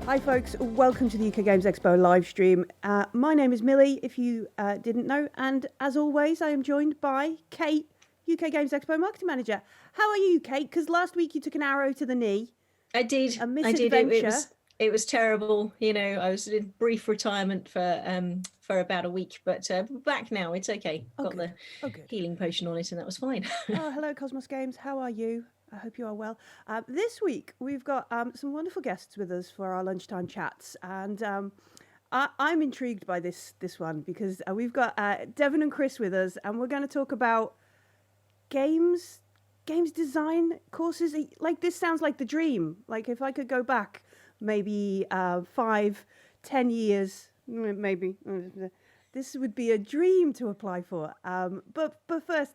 Hi folks, welcome to the UK Games Expo live stream. My name is Millie, if you didn't know, and as always I am joined by Kate, UK Games Expo Marketing Manager. How are you, Kate? Because last week you took an arrow to the knee. I did. A misadventure. It was terrible. You know, I was in brief retirement for about a week, but back now. It's okay. Got Good. the healing potion on it, and that was fine. Hello, Cosmos Games. How are you? I hope you are well. This week we've got some wonderful guests with us for our lunchtime chats, and I'm intrigued by this one because we've got Devon and Chris with us, and we're going to talk about games design courses. Like, this sounds like the dream. Like, if I could go back maybe 5-10 years, maybe this would be a dream to apply for. But first,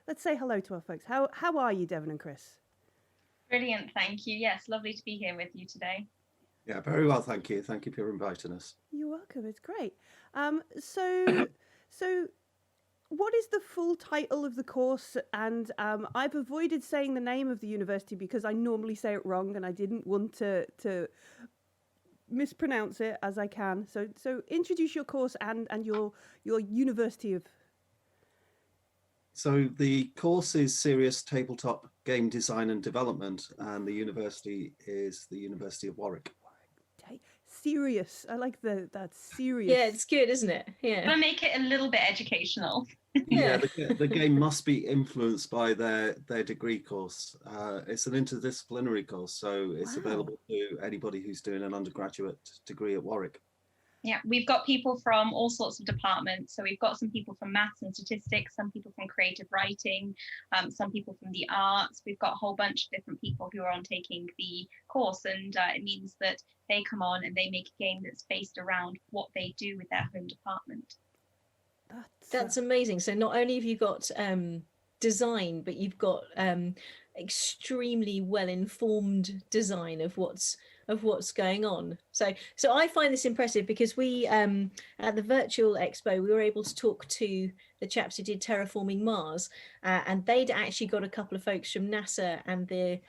let's say hello to our folks. How are you, Devon and Chris? Brilliant, thank you. Yes, lovely to be here with you today. Yeah, very well, thank you. Thank you for inviting us. You're welcome. It's great. So what is the full title of the course? And I've avoided saying the name of the university because I normally say it wrong, and I didn't want to mispronounce it as I can. So introduce your course and your university of. So the course is Serious Tabletop Game Design and Development, and the university is the University of Warwick. Serious. I like that serious. Yeah, it's good, isn't it? Yeah. But make it a little bit educational. Yeah, the game must be influenced by their degree course. It's an interdisciplinary course, so it's available to anybody who's doing an undergraduate degree at Warwick. Yeah, we've got people from all sorts of departments. So we've got some people from maths and statistics, some people from creative writing, some people from the arts. We've got a whole bunch of different people who are on taking the course, and it means that they come on and they make a game that's based around what they do with their home department. That's amazing. So not only have you got design, but you've got extremely well-informed design of what's going on. So I find this impressive because we at the virtual expo we were able to talk to the chaps who did Terraforming Mars, and they'd actually got a couple of folks from NASA and the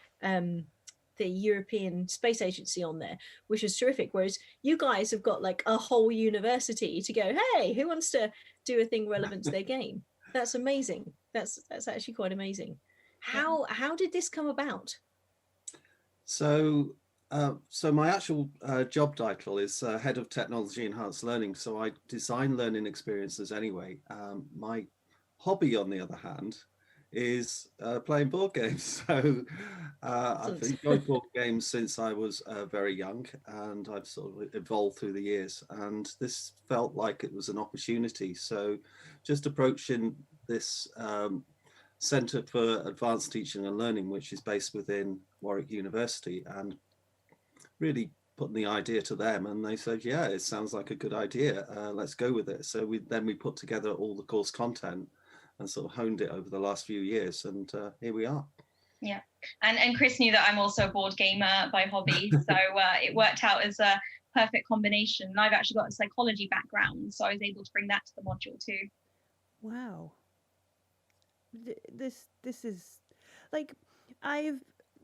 European Space Agency on there, which is terrific. Whereas you guys have got like a whole university to go, hey, who wants to do a thing relevant to their game? That's amazing. That's actually quite amazing. How did this come about? So my actual job title is Head of Technology Enhanced Learning. So I design learning experiences anyway. My hobby, on the other hand, is playing board games. So I've enjoyed board games since I was very young, and I've sort of evolved through the years. And this felt like it was an opportunity. So just approaching this Centre for Advanced Teaching and Learning, which is based within Warwick University, and really putting the idea to them, and they said, yeah, it sounds like a good idea, let's go with it. So we put together all the course content and sort of honed it over the last few years, and here we are. Yeah, and Chris knew that I'm also a board gamer by hobby, so it worked out as a perfect combination. And I've actually got a psychology background, so I was able to bring that to the module too. Wow. This is like,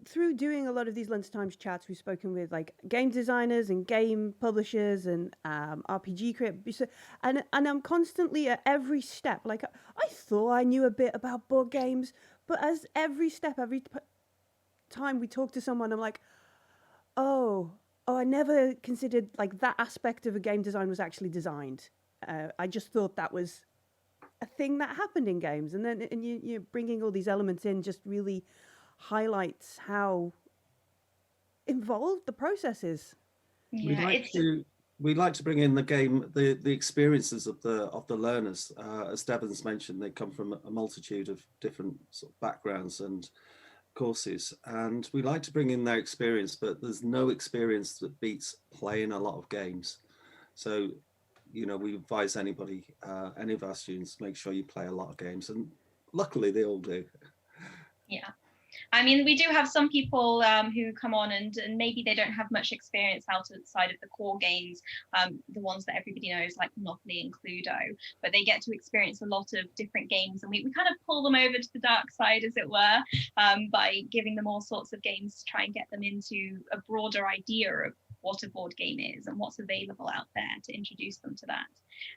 through doing a lot of these lunchtime chats, we've spoken with like game designers and game publishers and RPG creators, and I'm constantly at every step, like, I thought I knew a bit about board games, but as every time we talk to someone, I'm like, oh, I never considered like that aspect of a game design was actually designed. I just thought that was a thing that happened in games, and then you're bringing all these elements in just really highlights how involved the process is. Yeah, we like to bring in the experiences of the learners. As Devon's mentioned, they come from a multitude of different sort of backgrounds and courses, and we like to bring in their experience, but there's no experience that beats playing a lot of games. So, you know, we advise anybody, any of our students, make sure you play a lot of games, and luckily they all do. Yeah. I mean, we do have some people who come on and maybe they don't have much experience outside of the core games, the ones that everybody knows, like Monopoly and Cluedo, but they get to experience a lot of different games, and we kind of pull them over to the dark side, as it were, by giving them all sorts of games to try and get them into a broader idea of what a board game is and what's available out there, to introduce them to that.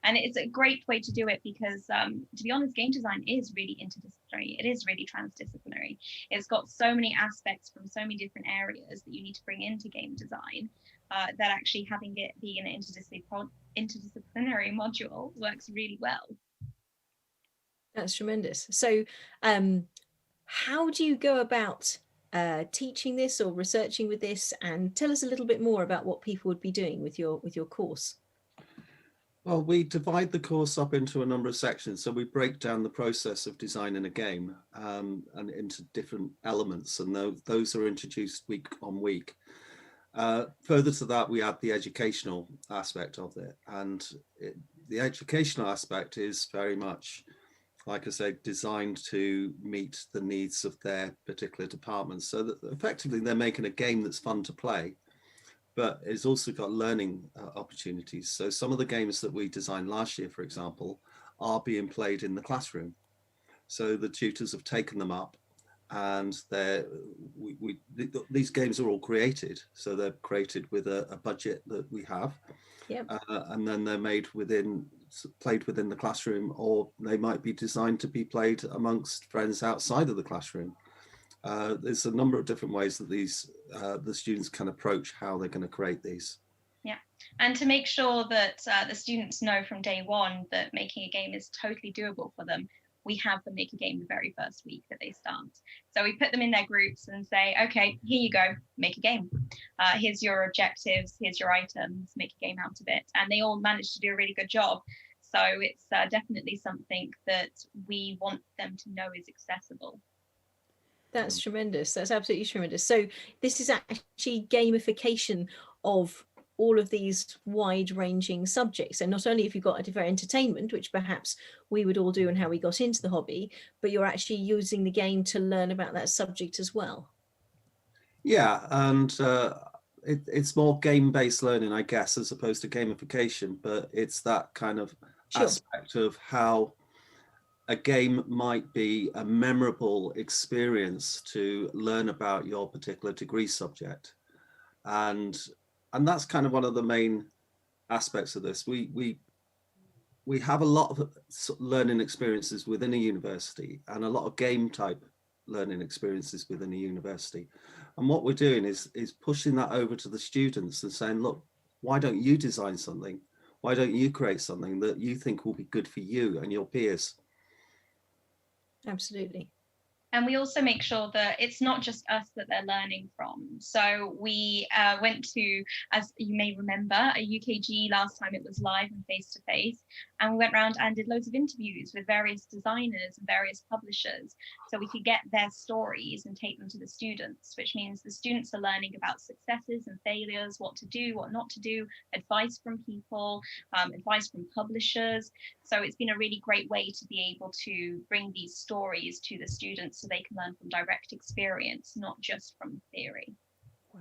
And it's a great way to do it because, to be honest, game design is really interdisciplinary. It is really transdisciplinary. It's got so many aspects from so many different areas that you need to bring into game design, that actually having it be an interdisciplinary module works really well. That's tremendous. So how do you go about teaching this or researching with this? And tell us a little bit more about what people would be doing with your course. Well, we divide the course up into a number of sections. So we break down the process of designing a game and into different elements, and those are introduced week on week. Further to that, we add the educational aspect of it. And the educational aspect is very much, like I said, designed to meet the needs of their particular departments. So that effectively they're making a game that's fun to play, but it's also got learning opportunities. So some of the games that we designed last year, for example, are being played in the classroom. So the tutors have taken them up, and these games are all created. So they're created with a budget that we have. Yep. And then they're played within the classroom, or they might be designed to be played amongst friends outside of the classroom. There's a number of different ways that the students can approach how they're going to create these. Yeah, and to make sure that the students know from day one that making a game is totally doable for them, we have them make a game the very first week that they start. So we put them in their groups and say, okay, here you go, make a game. Here's your objectives, here's your items, make a game out of it. And they all manage to do a really good job. So it's definitely something that we want them to know is accessible. That's tremendous. That's absolutely tremendous. So this is actually gamification of all of these wide-ranging subjects. And not only have you got a different entertainment, which perhaps we would all do and how we got into the hobby, but you're actually using the game to learn about that subject as well. Yeah, and it's more game-based learning, I guess, as opposed to gamification, but it's that kind of aspect of how a game might be a memorable experience to learn about your particular degree subject. And that's kind of one of the main aspects of this. We have a lot of learning experiences within a university and a lot of game type learning experiences within a university. And what we're doing is pushing that over to the students and saying, look, why don't you design something? Why don't you create something that you think will be good for you and your peers? Absolutely. And we also make sure that it's not just us that they're learning from. So we went to, as you may remember, a UKG last time it was live and face-to-face. And we went around and did loads of interviews with various designers and various publishers. So we could get their stories and take them to the students, which means the students are learning about successes and failures, what to do, what not to do, advice from people, advice from publishers. So it's been a really great way to be able to bring these stories to the students so they can learn from direct experience, not just from theory. Wow,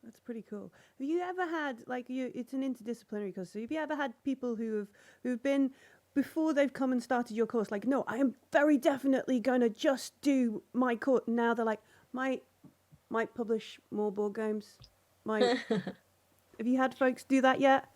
that's pretty cool. Have you ever had, it's an interdisciplinary course, so have you ever had people who've been, before they've come and started your course, like, no, I am very definitely going to just do my course. Now they're like, might publish more board games. Have you had folks do that yet?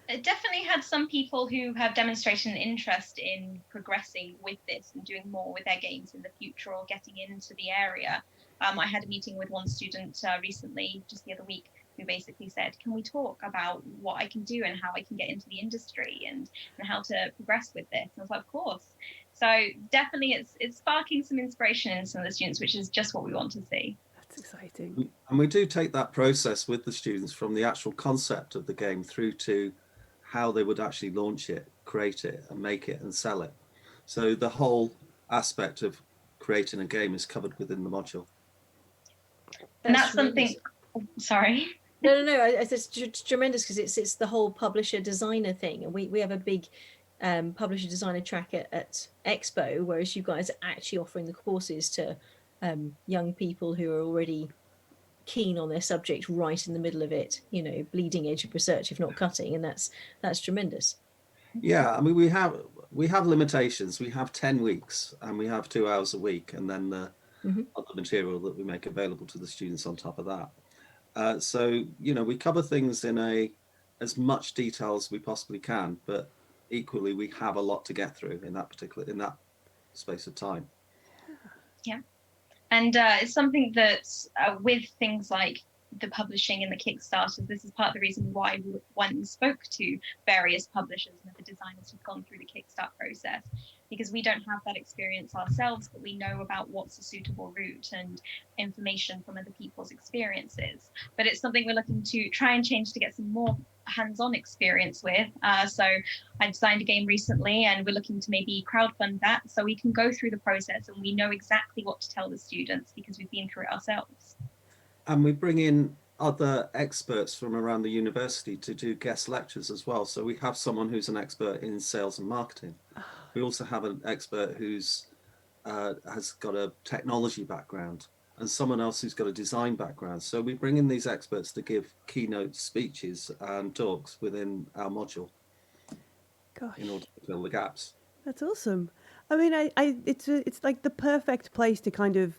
It definitely had some people who have demonstrated an interest in progressing with this and doing more with their games in the future or getting into the area. I had a meeting with one student recently, just the other week, who basically said, can we talk about what I can do and how I can get into the industry and how to progress with this? And I was like, of course. So definitely it's sparking some inspiration in some of the students, which is just what we want to see. That's exciting. And we do take that process with the students from the actual concept of the game through to how they would actually launch it, create it and make it and sell it. So the whole aspect of creating a game is covered within the module. And that's something, sorry. No, it's tremendous because it's the whole publisher designer thing. And we have a big publisher designer track at Expo, whereas you guys are actually offering the courses to young people who are already keen on their subject right in the middle of it, you know, bleeding edge of research, if not cutting, and that's tremendous. Yeah, I mean, we have limitations. We have 10 weeks and we have 2 hours a week, and then the other material that we make available to the students on top of that. So, you know, we cover things in as much detail as we possibly can, but equally we have a lot to get through in that space of time. Yeah. And it's something that with things like the publishing and the Kickstarters, this is part of the reason why we went and spoke to various publishers and the designers who've gone through the Kickstart process, because we don't have that experience ourselves, but we know about what's a suitable route and information from other people's experiences. But it's something we're looking to try and change to get some more hands-on experience with. So I designed a game recently and we're looking to maybe crowdfund that so we can go through the process and we know exactly what to tell the students because we've been through it ourselves. And we bring in other experts from around the university to do guest lectures as well. So we have someone who's an expert in sales and marketing. We also have an expert who's has got a technology background, and someone else who's got a design background. So we bring in these experts to give keynote speeches and talks within our module. Gosh, in order to fill the gaps. That's awesome. I mean, it's like the perfect place to kind of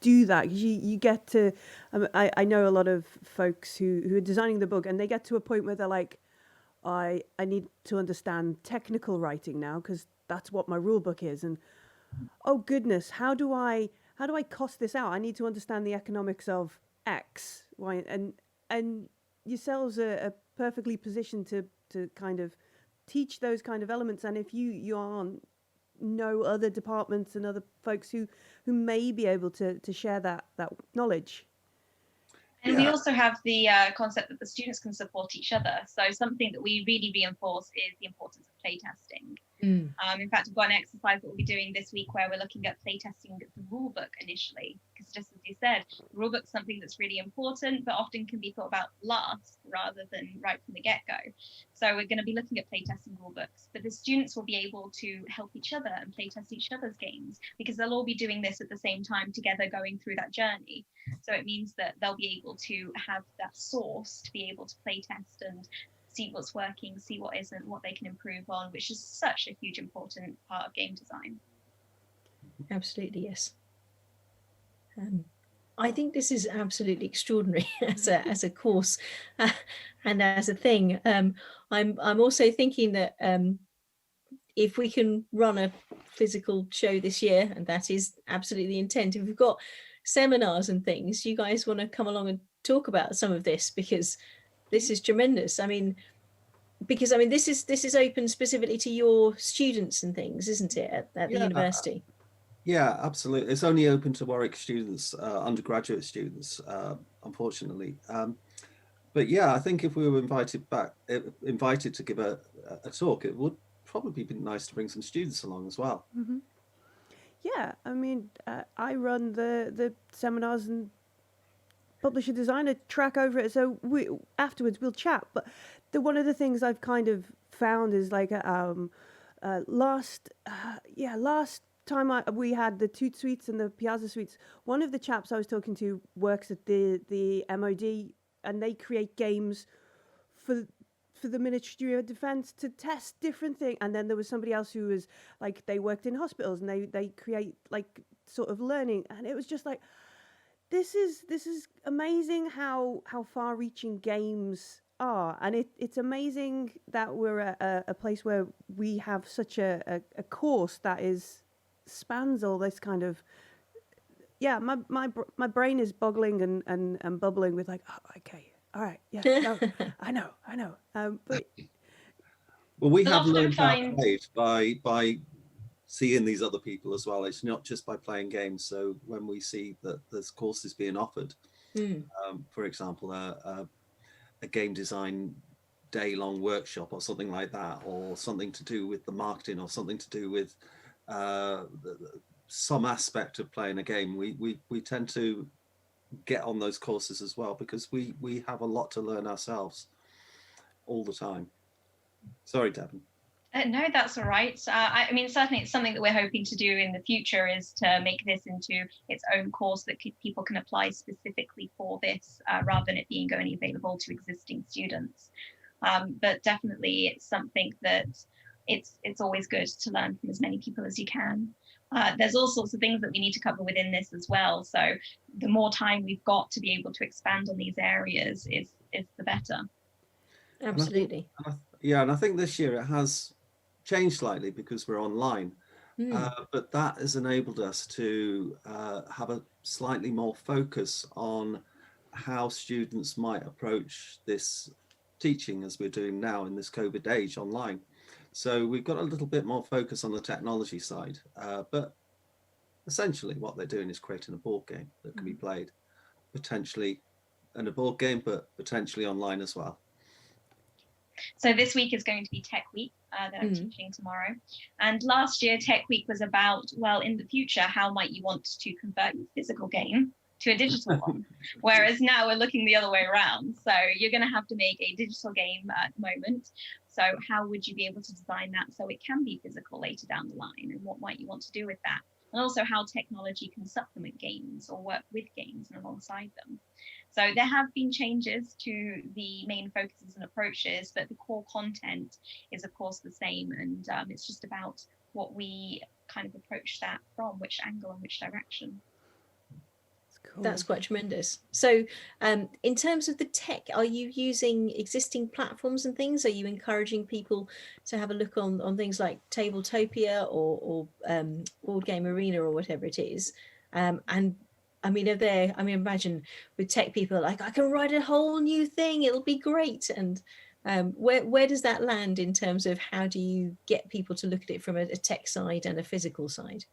do that. You get to, I know a lot of folks who are designing the book, and they get to a point where they're like, I need to understand technical writing now because that's what my rule book is, and oh goodness, how do I cost this out? I need to understand the economics of X, Y, and yourselves are perfectly positioned to kind of teach those kind of elements. And if you aren't, know other departments and other folks who may be able to share that knowledge. And we also have the concept that the students can support each other. So something that we really reinforce is the importance of playtesting. In fact, we've got an exercise that we'll be doing this week where we're looking at playtesting the rule book initially, because just as you said, the rule book is something that's really important, but often can be thought about last rather than right from the get-go. So we're going to be looking at playtesting rule books, but the students will be able to help each other and playtest each other's games, because they'll all be doing this at the same time together, going through that journey. So it means that they'll be able to have that source to be able to playtest and see what's working, see what isn't, what they can improve on, which is such a huge important part of game design. Absolutely, yes. I think this is absolutely extraordinary as a course and as a thing. I'm also thinking that if we can run a physical show this year, and that is absolutely the intent, if we've got seminars and things, you guys want to come along and talk about some of this, because this is tremendous. I mean, this is open specifically to your students and things, isn't it, at the university? Yeah, absolutely. It's only open to Warwick students, undergraduate students, unfortunately. But yeah, I think if we were invited to give a talk, it would probably be nice to bring some students along as well. Mm-hmm. Yeah, I mean, I run the seminars and publisher designer track over it, so afterwards we'll chat. But one of the things I've kind of found is like last time we had the Toot Suites and the Piazza Suites. One of the chaps I was talking to works at the MOD, and they create games for the Ministry of Defence to test different things. And then there was somebody else who was like, they worked in hospitals and they create like sort of learning. And it was just like, this is amazing how far-reaching games are. And it's amazing that we're at a place where we have such a course that spans all this kind of, my brain is boggling and bubbling with like, oh, okay, all right, yeah, no, I know. But well, we have learned our trade by seeing these other people as well. It's not just by playing games. So when we see that there's courses being offered, for example, a game design day-long workshop or something like that, or something to do with the marketing, or something to do with some aspect of playing a game, we tend to get on those courses as well, because we have a lot to learn ourselves all the time. Sorry, Devon. No, that's all right. I mean, certainly it's something that we're hoping to do in the future, is to make this into its own course that people can apply specifically for this, rather than it being only available to existing students. But definitely it's something that it's always good to learn from as many people as you can. There's all sorts of things that we need to cover within this as well. So the more time we've got to be able to expand on these areas is the better. Absolutely. And I think this year it has changed slightly because we're online. But that has enabled us to have a slightly more focus on how students might approach this teaching as we're doing now in this COVID age online. So we've got a little bit more focus on the technology side, but essentially what they're doing is creating a board game that can be played potentially in a board game, but potentially online as well. So this week is going to be Tech Week that I'm teaching tomorrow. And last year, Tech Week was about, well, in the future, how might you want to convert your physical game to a digital one? Whereas now we're looking the other way around. So you're going to have to make a digital game at the moment. So how would you be able to design that so it can be physical later down the line? And what might you want to do with that? And also how technology can supplement games or work with games and alongside them. So there have been changes to the main focuses and approaches, but the core content is of course the same. And it's just about what we kind of approach that from, which angle and which direction. Cool. That's quite tremendous. So in terms of the tech, are you using existing platforms and things? Are you encouraging people to have a look on things like Tabletopia or Board Game Arena or whatever it is? And I mean, imagine with tech people are like, I can write a whole new thing, it'll be great. And where does that land in terms of how do you get people to look at it from a tech side and a physical side?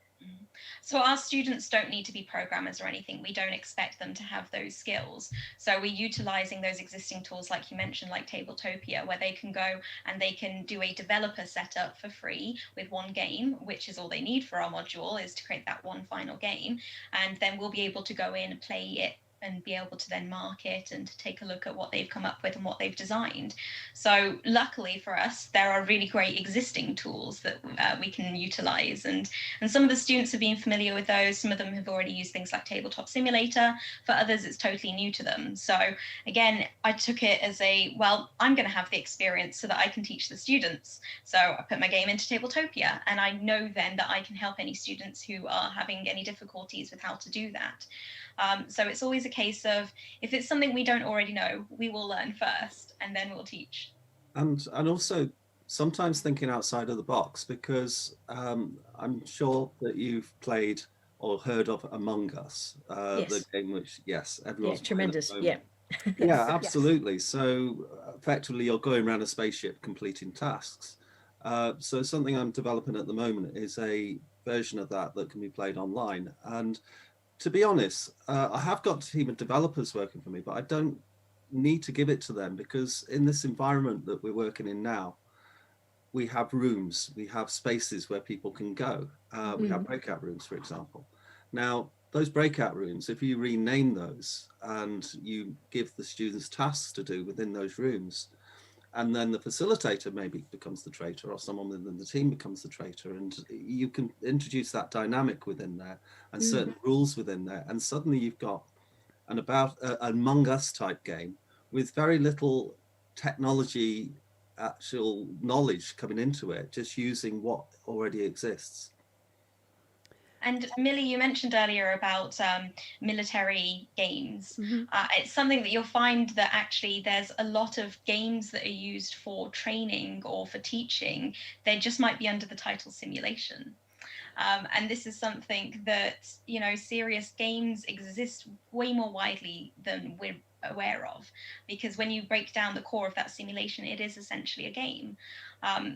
So our students don't need to be programmers or anything. We don't expect them to have those skills. So we're utilizing those existing tools, like you mentioned, like Tabletopia, where they can go and they can do a developer setup for free with one game, which is all they need for our module, is to create that one final game. And then we'll be able to go in and play it and be able to then mark it and take a look at what they've come up with and what they've designed. So luckily for us, there are really great existing tools that we can utilize. And some of the students have been familiar with those. Some of them have already used things like Tabletop Simulator. For others, it's totally new to them. So again, I took it as I'm going to have the experience so that I can teach the students. So I put my game into Tabletopia, and I know then that I can help any students who are having any difficulties with how to do that. So it's always a case of, if it's something we don't already know, we will learn first and then we'll teach. And also sometimes thinking outside of the box, because I'm sure that you've played or heard of Among Us, yes. The game which, yes, everyone's tremendous, yeah. Yeah, absolutely. Yes. So effectively you're going around a spaceship completing tasks. So something I'm developing at the moment is a version of that can be played online. And to be honest, I have got a team of developers working for me, but I don't need to give it to them, because in this environment that we're working in now, we have rooms, we have spaces where people can go. We have breakout rooms, for example. Now, those breakout rooms, if you rename those and you give the students tasks to do within those rooms, and then the facilitator maybe becomes the traitor, or someone within the team becomes the traitor, and you can introduce that dynamic within there and certain rules within there, and suddenly you've got an Among Us type game with very little technology actual knowledge coming into it, just using what already exists. And Millie, you mentioned earlier about military games. It's something that you'll find that actually there's a lot of games that are used for training or for teaching. They just might be under the title simulation. And this is something that, serious games exist way more widely than we're aware of, because when you break down the core of that simulation, it is essentially a game.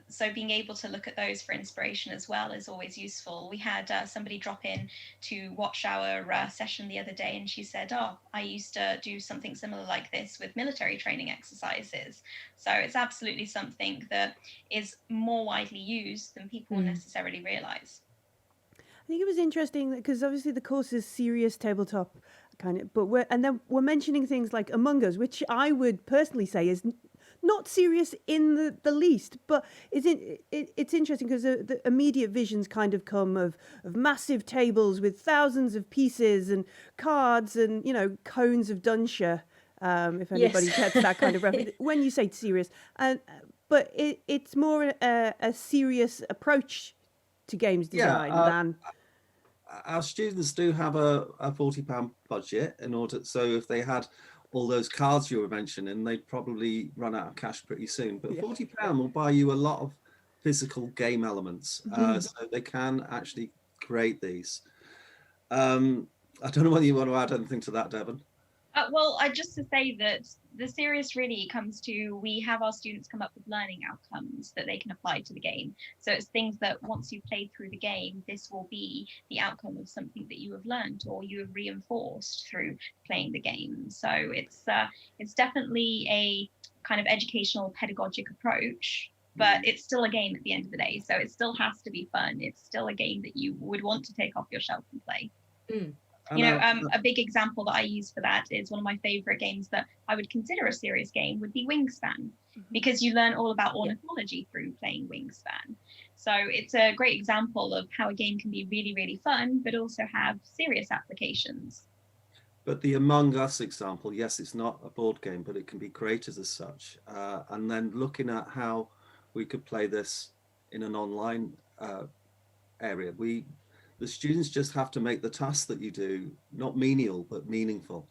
So being able to look at those for inspiration as well is always useful. We had somebody drop in to watch our session the other day, and she said, I used to do something similar like this with military training exercises. So it's absolutely something that is more widely used than people necessarily realize. I think it was interesting because obviously the course is serious tabletop kind of, but we're mentioning things like Among Us, which I would personally say is not serious in the least, but it's interesting because the immediate visions kind of come of massive tables with thousands of pieces and cards and, you know, cones of Dunshire, if anybody Yes. gets that kind of reference. When you say serious, but it's more a serious approach to games design than... Our students do have a £40 budget in order, so if they had all those cards you were mentioning, they'd probably run out of cash pretty soon. But £40 will buy you a lot of physical game elements, so they can actually create these. I don't know whether you want to add anything to that, Devon. Well, just to say that the serious really comes to, we have our students come up with learning outcomes that they can apply to the game. So it's things that once you've played through the game, this will be the outcome of something that you have learned or you have reinforced through playing the game. So it's definitely a kind of educational pedagogic approach, but it's still a game at the end of the day. So it still has to be fun. It's still a game that you would want to take off your shelf and play. You know, a big example that I use for that is one of my favorite games that I would consider a serious game would be Wingspan, because you learn all about ornithology through playing Wingspan. So it's a great example of how a game can be really, really fun, but also have serious applications. But the Among Us example, yes, it's not a board game, but it can be created as such. And then looking at how we could play this in an online area, the students just have to make the tasks that you do not menial but meaningful.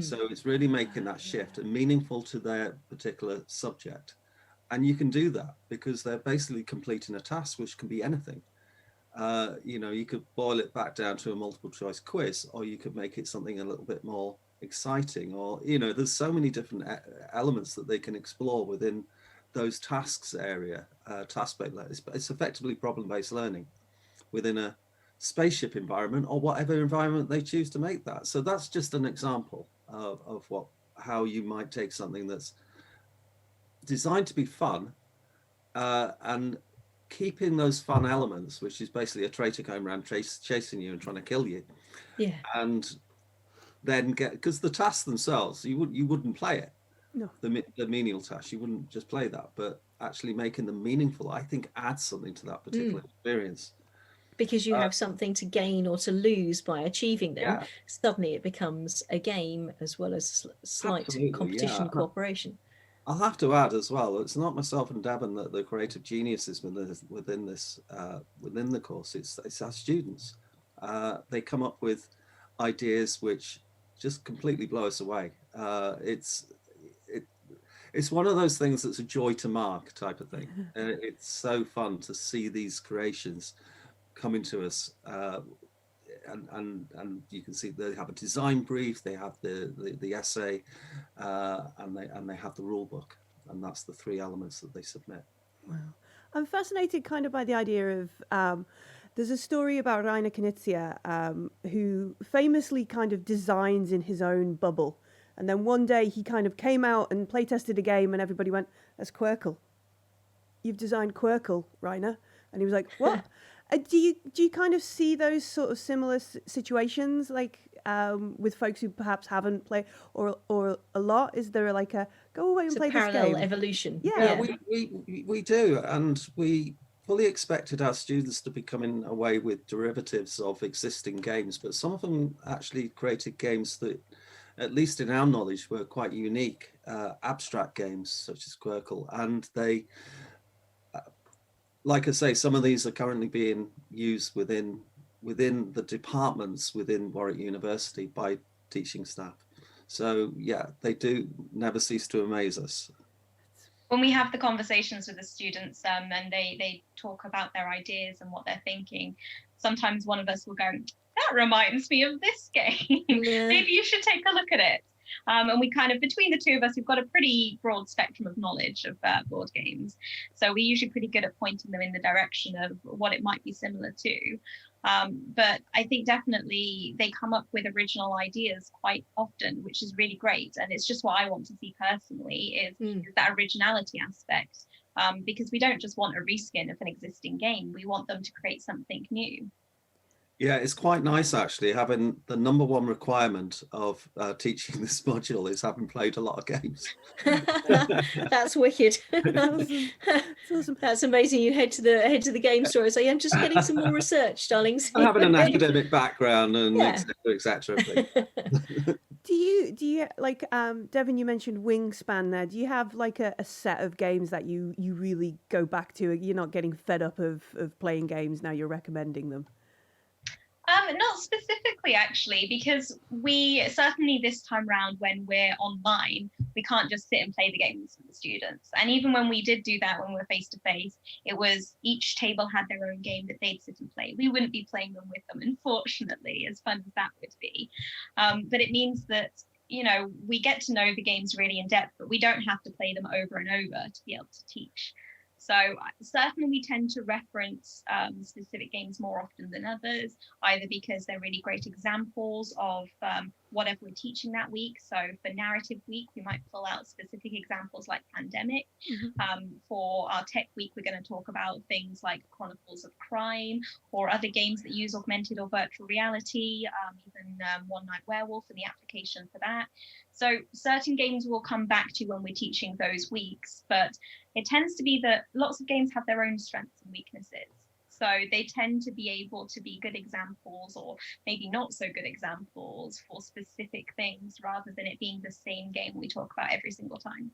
So it's really making that shift and meaningful to their particular subject. And you can do that because they're basically completing a task, which can be anything. You know, you could boil it back down to a multiple choice quiz, or you could make it something a little bit more exciting, or, you know, there's so many different elements that they can explore within those tasks area. Task-based, it's effectively problem-based learning within a spaceship environment or whatever environment they choose to make that. So that's just an example of how you might take something that's designed to be fun and keeping those fun elements, which is basically a traitor going around chasing you and trying to kill you. And then because the tasks themselves, you wouldn't play it. No. The menial tasks, you wouldn't just play that, but actually making them meaningful, I think, adds something to that particular experience. Because you have something to gain or to lose by achieving them, suddenly it becomes a game as well as slight competition, cooperation. I'll have to add as well, it's not myself and Devon that the creative geniuses within the course. It's our students. They come up with ideas which just completely blow us away. It's one of those things that's a joy to mark type of thing. It's so fun to see these creations coming to us, and you can see they have a design brief, they have the essay, and they have the rule book, and that's the three elements that they submit. Wow, I'm fascinated kind of by the idea of there's a story about Rainer Knizia, who famously kind of designs in his own bubble, and then one day he kind of came out and play tested a game and everybody went, "That's Quirkle, you've designed Quirkle, Rainer," and he was like, "What?" Do you kind of see those sort of similar situations, like with folks who perhaps haven't played or a lot? Is there like a go away and play this game? Parallel evolution. Yeah, we do, and we fully expected our students to be coming away with derivatives of existing games, but some of them actually created games that, at least in our knowledge, were quite unique, abstract games such as Quirkle, and they. Like I say, some of these are currently being used within the departments within Warwick University by teaching staff. So yeah, they do never cease to amaze us. When we have the conversations with the students and they talk about their ideas and what they're thinking, sometimes one of us will go, "That reminds me of this game. Maybe you should take a look at it." And we kind of, between the two of us, we've got a pretty broad spectrum of knowledge of board games. So we're usually pretty good at pointing them in the direction of what it might be similar to. But I think definitely they come up with original ideas quite often, which is really great. And it's just what I want to see personally is that originality aspect. Because we don't just want a reskin of an existing game. We want them to create something new. Yeah, it's quite nice actually, having the number one requirement of teaching this module is having played a lot of games. That's wicked. Awesome. It's awesome. That's amazing. You head to the game store and say, I'm just getting some more research, darlings. Having an academic background and Yeah. et cetera, et cetera. Do you like Devon, you mentioned Wingspan there. Do you have like a set of games that you really go back to? You're not getting fed up of playing games now, you're recommending them? Not specifically, actually, because we certainly this time round, when we're online, we can't just sit and play the games with the students. And even when we did do that, when we were face to face, it was each table had their own game that they'd sit and play. We wouldn't be playing them with them, unfortunately, as fun as that would be. But it means that, you know, we get to know the games really in depth, but we don't have to play them over and over to be able to teach. So certainly we tend to reference specific games more often than others, either because they're really great examples of whatever we're teaching that week. So for narrative week, we might pull out specific examples like Pandemic. For our tech week, we're going to talk about things like Chronicles of Crime or other games that use augmented or virtual reality, even One Night Werewolf and the application for that. So certain games we'll come back to when we're teaching those weeks, but it tends to be that lots of games have their own strengths and weaknesses. So they tend to be able to be good examples or maybe not so good examples for specific things rather than it being the same game we talk about every single time.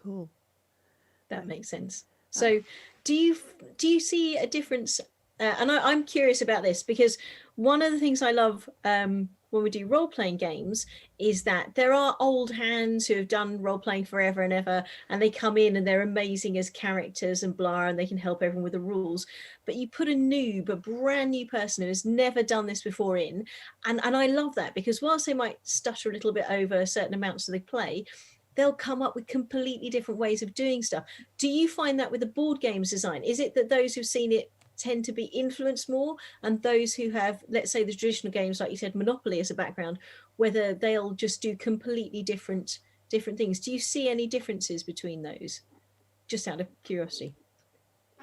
Cool. That makes sense. So do you see a difference? And I'm curious about this because one of the things I love when we do role-playing games is that there are old hands who have done role-playing forever and ever, and they come in and they're amazing as characters and blah, and they can help everyone with the rules. But you put a brand new person who has never done this before in, and I love that because whilst they might stutter a little bit over certain amounts that they play, they'll come up with completely different ways of doing stuff. Do you find that with the board games design? Is it that those who've seen it tend to be influenced more, and those who have, let's say, the traditional games, like you said, Monopoly as a background, whether they'll just do completely different things? Do you see any differences between those? Just out of curiosity.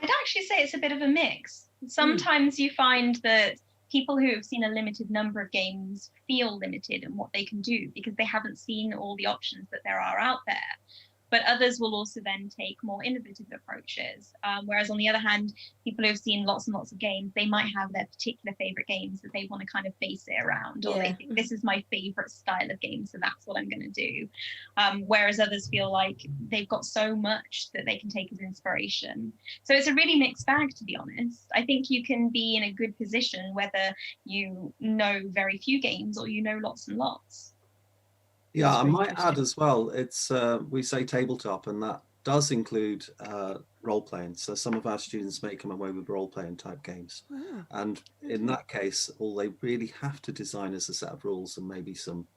I'd actually say it's a bit of a mix. Sometimes you find that people who have seen a limited number of games feel limited in what they can do because they haven't seen all the options that there are out there. But others will also then take more innovative approaches. Whereas on the other hand, people who have seen lots and lots of games, they might have their particular favorite games that they want to kind of base it around, or they think this is my favorite style of game, so that's what I'm going to do. Whereas others feel like they've got so much that they can take as inspiration. So it's a really mixed bag, to be honest. I think you can be in a good position whether you know very few games or you know lots and lots. Yeah, I might add as well, it's we say tabletop, and that does include role-playing. So some of our students may come away with role-playing type games. Wow. And in that case, all they really have to design is a set of rules and maybe some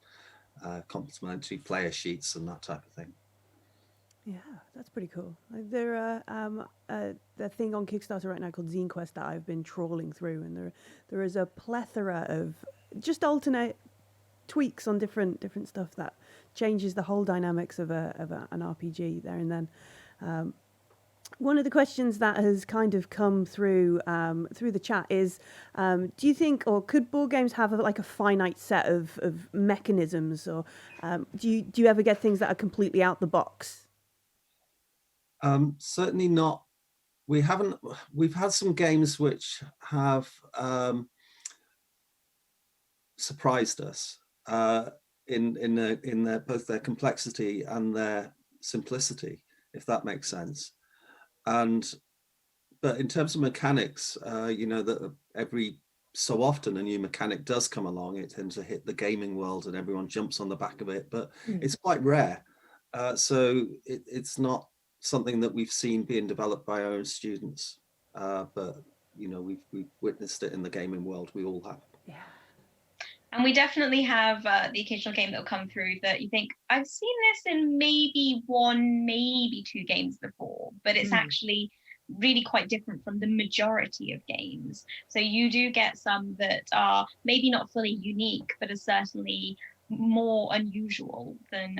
complementary player sheets and that type of thing. Yeah, that's pretty cool. There are a thing on Kickstarter right now called Zine Quest that I've been trawling through, and there is a plethora of just alternate tweaks on different stuff that changes the whole dynamics of an RPG there and then. One of the questions that has kind of come through the chat is, do you think, or could board games have a finite set of mechanisms, or do you ever get things that are completely out the box? Certainly not. We've had some games which have surprised us in their both their complexity and their simplicity, if that makes sense. But in terms of mechanics, you know, that every so often a new mechanic does come along. It tends to hit the gaming world and everyone jumps on the back of it, but it's quite rare. So it's not something that we've seen being developed by our own students, but you know, we've witnessed it in the gaming world. We all have. Yeah. And we definitely have the occasional game that will come through that you think, I've seen this in maybe one, maybe two games before, but it's actually really quite different from the majority of games. So you do get some that are maybe not fully unique, but are certainly more unusual than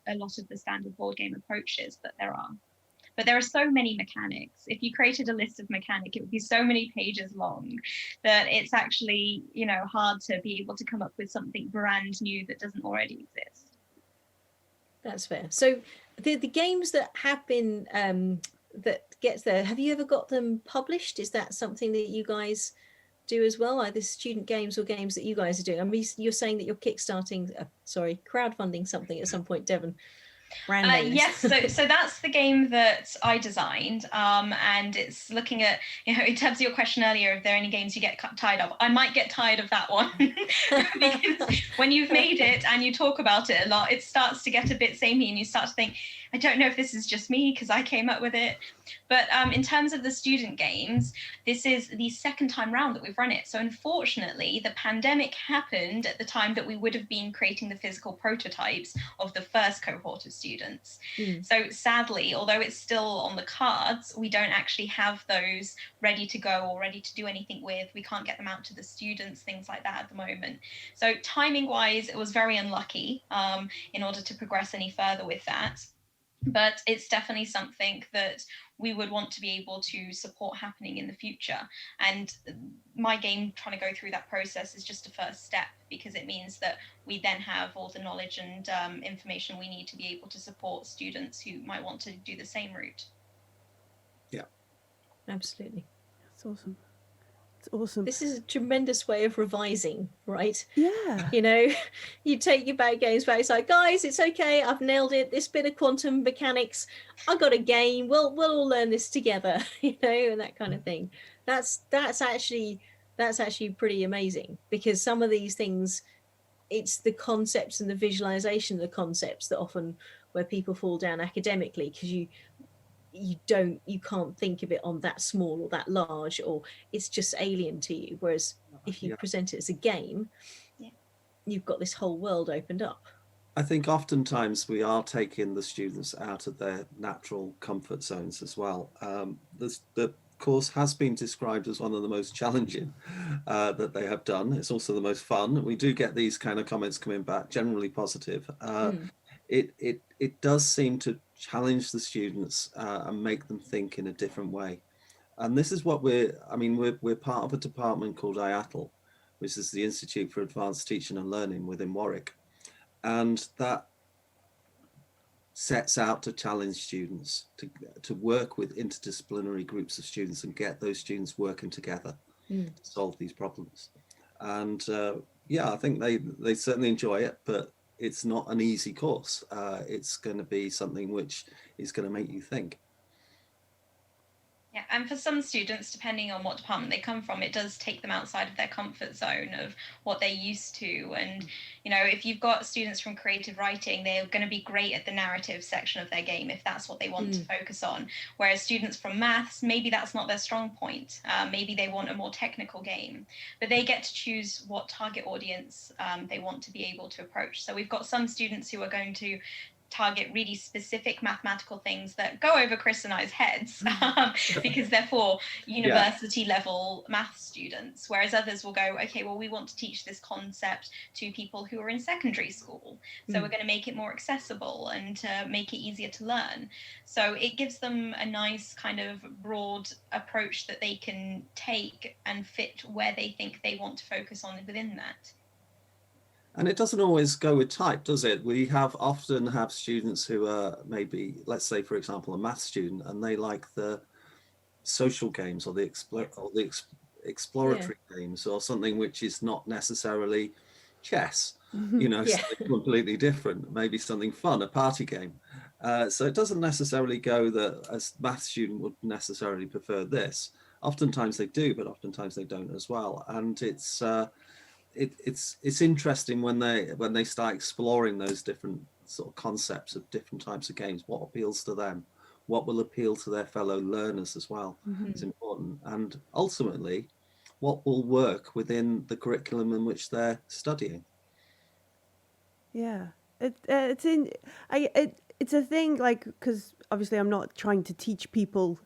a lot of the standard board game approaches that there are. but there are so many mechanics. If you created a list of mechanic, it would be so many pages long that it's actually, hard to be able to come up with something brand new that doesn't already exist. That's fair. So the games that have been that gets there, have you ever got them published? Is that something that you guys do as well, either student games or games that you guys are doing? I mean, you're saying that you're crowdfunding something at some point, Devon. Brand names. Yes, so that's the game that I designed, and it's looking at, in terms of your question earlier, if there are any games you get tired of, I might get tired of that one because when you've made it and you talk about it a lot, it starts to get a bit samey and you start to think, I don't know if this is just me because I came up with it. But in terms of the student games, this is the second time round that we've run it. So unfortunately, the pandemic happened at the time that we would have been creating the physical prototypes of the first cohort of students. So sadly, although it's still on the cards, we don't actually have those ready to go or ready to do anything with. We can't get them out to the students, things like that at the moment. So timing wise, it was very unlucky in order to progress any further with that. But it's definitely something that we would want to be able to support happening in the future. And my game trying to go through that process is just a first step, because it means that we then have all the knowledge and information we need to be able to support students who might want to do the same route. Yeah, absolutely. That's awesome. Awesome. This is a tremendous way of revising, right? Yeah. You take your bad games back. It's like, guys, it's okay. I've nailed it. This bit of quantum mechanics, I got a game. We'll all learn this together, and that kind of thing. That's actually pretty amazing, because some of these things, it's the concepts and the visualization of the concepts that often where people fall down academically, because you can't think of it on that small or that large, or it's just alien to you. Whereas if you present it as a game, you've got this whole world opened up. I think oftentimes we are taking the students out of their natural comfort zones as well. The course has been described as one of the most challenging that they have done. It's also the most fun. We do get these kind of comments coming back, generally positive. It does seem to challenge the students and make them think in a different way. And this is what we're part of a department called IATL, which is the Institute for Advanced Teaching and Learning within Warwick. And that sets out to challenge students to work with interdisciplinary groups of students and get those students working together to solve these problems. And I think they certainly enjoy it, but it's not an easy course. It's going to be something which is going to make you think. Yeah, and for some students, depending on what department they come from, it does take them outside of their comfort zone of what they're used to. And, if you've got students from creative writing, they're going to be great at the narrative section of their game if that's what they want to focus on. Whereas students from maths, maybe that's not their strong point. Maybe they want a more technical game, but they get to choose what target audience they want to be able to approach. So we've got some students who are going to target really specific mathematical things that go over Chris and I's heads because they're for university level math students, whereas others will go, okay, well, we want to teach this concept to people who are in secondary school, so we're going to make it more accessible and make it easier to learn. So it gives them a nice kind of broad approach that they can take and fit where they think they want to focus on within that. And it doesn't always go with type, does it? We often have students who are maybe, let's say, for example, a math student, and they like the social games or the exploratory games, or something which is not necessarily chess, something completely different, maybe something fun, a party game. So it doesn't necessarily go that a math student would necessarily prefer this. Oftentimes they do, but oftentimes they don't as well. And it's interesting when they start exploring those different sort of concepts of different types of games, what appeals to them, what will appeal to their fellow learners as well. It's important, and ultimately what will work within the curriculum in which they're studying. It's a thing, like, because obviously I'm not trying to teach people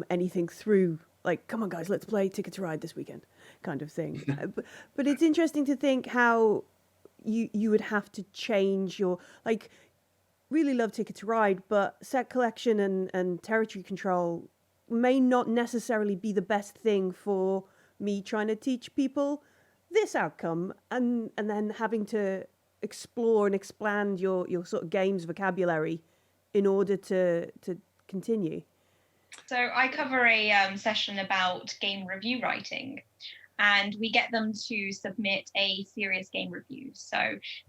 anything through, like, come on guys, let's play Ticket to Ride this weekend kind of thing. But it's interesting to think how you would have to change your, like, really love Ticket to Ride, but set collection and territory control may not necessarily be the best thing for me trying to teach people this outcome, and then having to explore and expand your sort of games vocabulary in order to continue. So I cover a session about game review writing, and we get them to submit a serious game review. So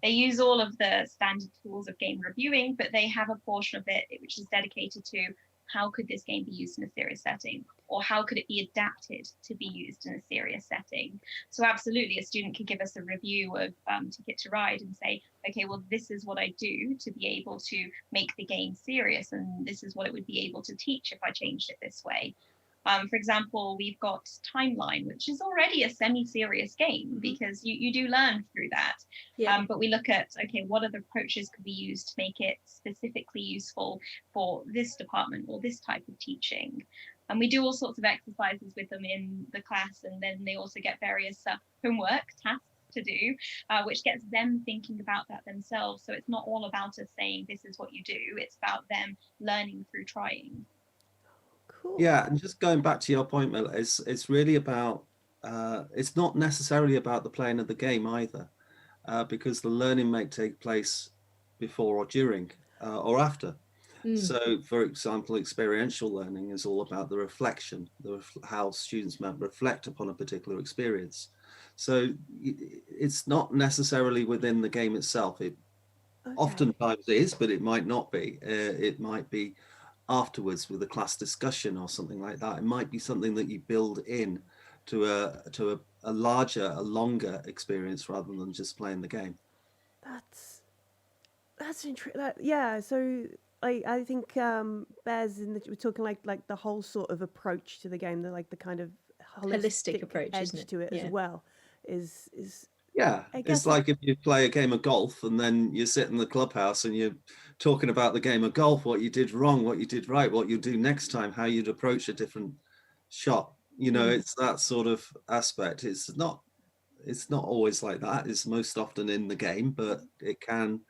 they use all of the standard tools of game reviewing, but they have a portion of it which is dedicated to how could this game be used in a serious setting, or how could it be adapted to be used in a serious setting. So absolutely, a student could give us a review of Ticket to Ride and say, okay, well, this is what I do to be able to make the game serious, and this is what it would be able to teach if I changed it this way. For example, we've got Timeline, which is already a semi-serious game because you do learn through that. Yeah. But we look at, okay, what other approaches could be used to make it specifically useful for this department or this type of teaching? And we do all sorts of exercises with them in the class, and then they also get various homework tasks to do, which gets them thinking about that themselves. So it's not all about us saying this is what you do, it's about them learning through trying. Cool. Yeah, and just going back to your point, Mel, it's really about, it's not necessarily about the playing of the game either, because the learning may take place before or during or after. So, for example, experiential learning is all about the reflection, how students might reflect upon a particular experience. So it's not necessarily within the game itself. It oftentimes is, but it might not be. It might be afterwards with a class discussion or something like that. It might be something that you build in to a larger, a longer experience rather than just playing the game. That's interesting. Yeah, so I think Bez we're talking like the whole sort of approach to the game, the kind of holistic approach, edge isn't it? to it as well. Is Yeah, it's like if you play a game of golf and then you sit in the clubhouse and you're talking about the game of golf, what you did wrong, what you did right, what you do next time, how you'd approach a different shot. You know, it's that sort of aspect. It's not always like that. It's most often in the game, but it can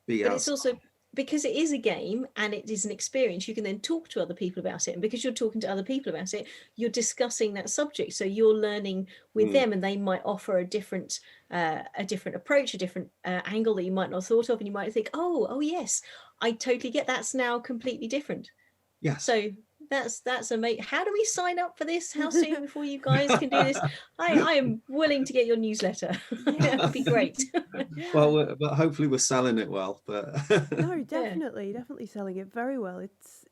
be But outside. it's also, because it is a game and it is an experience, you can then talk to other people about it. And because you're talking to other people about it, you're discussing that subject. So you're learning with them, and they might offer a different approach, a different angle that you might not have thought of. And you might think, oh yes, I totally get that's now completely different. Yes. So that's amazing. How do we sign up for this? How soon before you guys can do this? I am willing to get your newsletter. That would be great. Well, but hopefully we're selling it well. But no, definitely selling it very well. It's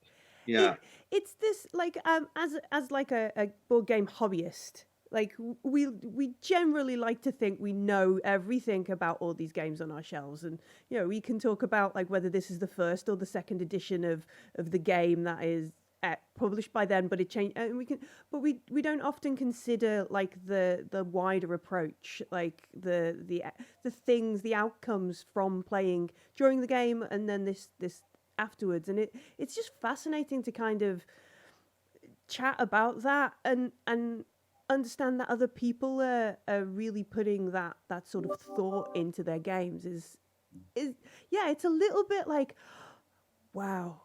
it's this as like a board game hobbyist. Like we generally like to think we know everything about all these games on our shelves, and we can talk about like whether this is the first or the second edition of the game that is published by then, but it changed, and we don't often consider like the wider approach, like the things, the outcomes from playing during the game and then this afterwards, and it's just fascinating to kind of chat about that and understand that other people are really putting that sort of thought into their games. Is it's a little bit like, wow.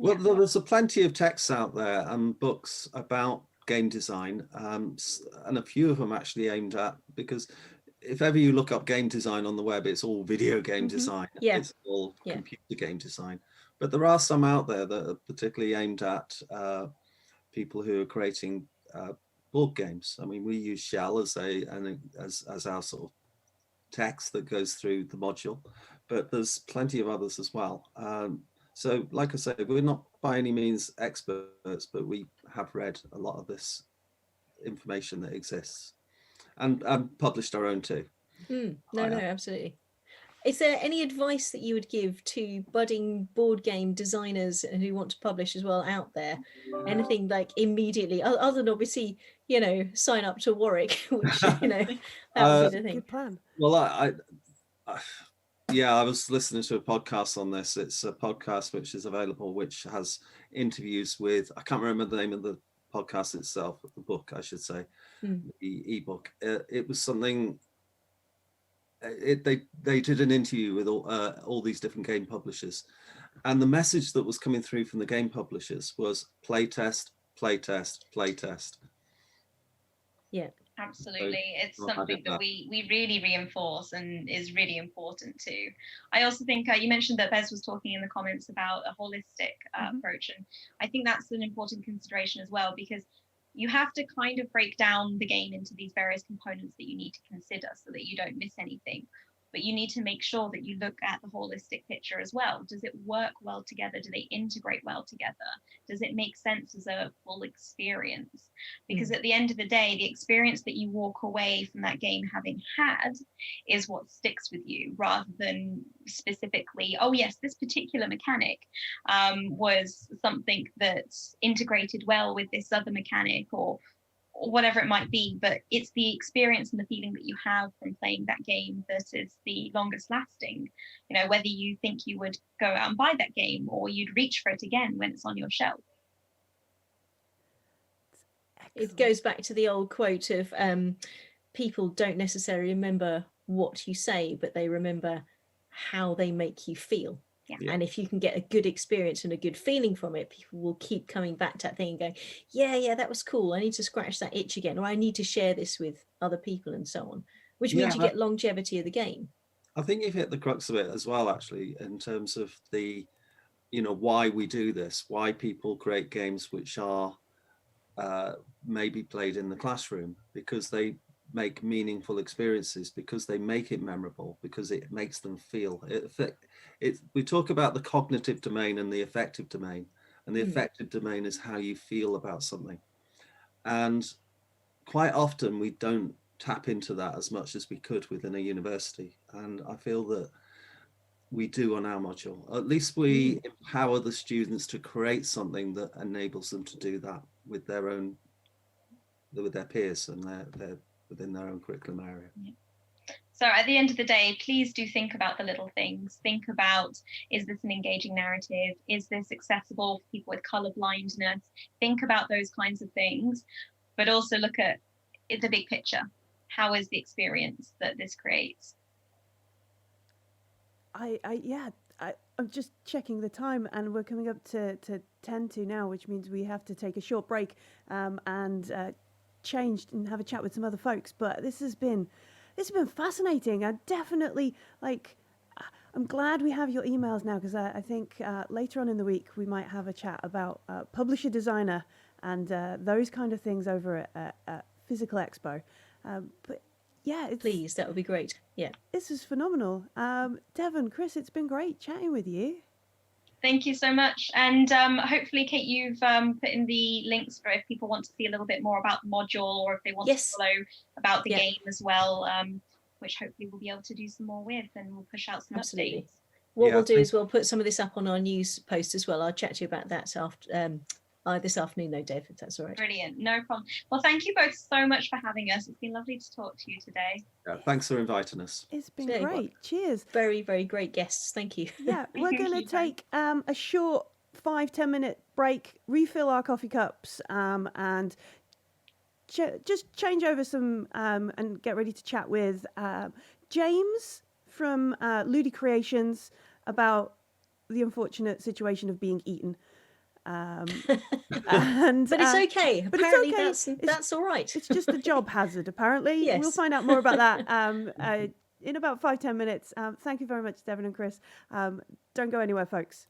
Well, there's a plenty of texts out there and books about game design, and a few of them actually aimed at, because if ever you look up game design on the web, it's all video game design. It's all computer game design. But there are some out there that are particularly aimed at people who are creating board games. I mean, we use Shell as our sort of text that goes through the module, but there's plenty of others as well. So, like I said, we're not by any means experts, but we have read a lot of this information that exists, and published our own too. No, absolutely. Is there any advice that you would give to budding board game designers who want to publish as well out there? Anything like immediately, other than obviously, sign up to Warwick, which, that would be the thing. Good plan. Well, I was listening to a podcast on this. It's a podcast which is available, which has interviews with, I can't remember the name of the podcast itself, the book, I should say, the ebook. It was something they did an interview with all these different game publishers, and the message that was coming through from the game publishers was playtest, playtest, playtest. Yeah. Absolutely. It's something that we really reinforce and is really important too. I also think you mentioned that Bez was talking in the comments about a holistic approach, and I think that's an important consideration as well, because you have to kind of break down the game into these various components that you need to consider so that you don't miss anything. But you need to make sure that you look at the holistic picture as well. Does it work well together? Do they integrate well together? Does it make sense as a full experience? Because at the end of the day, the experience that you walk away from that game having had is what sticks with you, rather than specifically, oh yes, this particular mechanic was something that's integrated well with this other mechanic, or whatever it might be. But it's the experience and the feeling that you have from playing that game that is the longest lasting. You know, whether you think you would go out and buy that game or you'd reach for it again when it's on your shelf. It goes back to the old quote of people don't necessarily remember what you say, but they remember how they make you feel. Yeah. And if you can get a good experience and a good feeling from it, people will keep coming back to that thing and going, yeah, that was cool. I need to scratch that itch again, or I need to share this with other people, and so on, which means you get longevity of the game. I think you've hit the crux of it as well, actually, in terms of the, why we do this, why people create games which are maybe played in the classroom, because they make meaningful experiences, because they make it memorable, because it makes them feel we talk about the cognitive domain and the affective domain, and the affective domain is how you feel about something, and quite often we don't tap into that as much as we could within a university, and I feel that we do on our module. At least we empower the students to create something that enables them to do that with their peers and their within their own curriculum area. Yeah. So at the end of the day, please do think about the little things. Think about, is this an engaging narrative? Is this accessible for people with colour blindness? Think about those kinds of things, but also look at the big picture. How is the experience that this creates? I'm just checking the time, and we're coming up to 10 to now, which means we have to take a short break and change and have a chat with some other folks. But this has been fascinating. I definitely I'm glad we have your emails now, because I think later on in the week we might have a chat about publisher designer and those kind of things over at Physical Expo. But yeah, please, that would be great. Yeah, this is phenomenal. Devon, Chris, it's been great chatting with you. Thank you so much. And hopefully, Kate, you've put in the links for if people want to see a little bit more about the module, or if they want to follow about the game as well, which hopefully we'll be able to do some more with, and we'll push out some updates. What we'll do is we'll put some of this up on our news post as well. I'll chat to you about that after this afternoon, though, Dave, if that's all right. Brilliant, no problem. Well, thank you both so much for having us. It's been lovely to talk to you today. Yeah, thanks for inviting us. It's been great. Cheers. Very, very great guests. Thank you. Yeah, we're going to take a short 5-10 minute break, refill our coffee cups, and just change over some and get ready to chat with James from Ludi Creations about the unfortunate situation of being eaten. But it's okay. Apparently, that's all right. It's just a job hazard, apparently. Yes. We'll find out more about that in about 5-10 minutes. Thank you very much, Devon and Chris. Don't go anywhere, folks.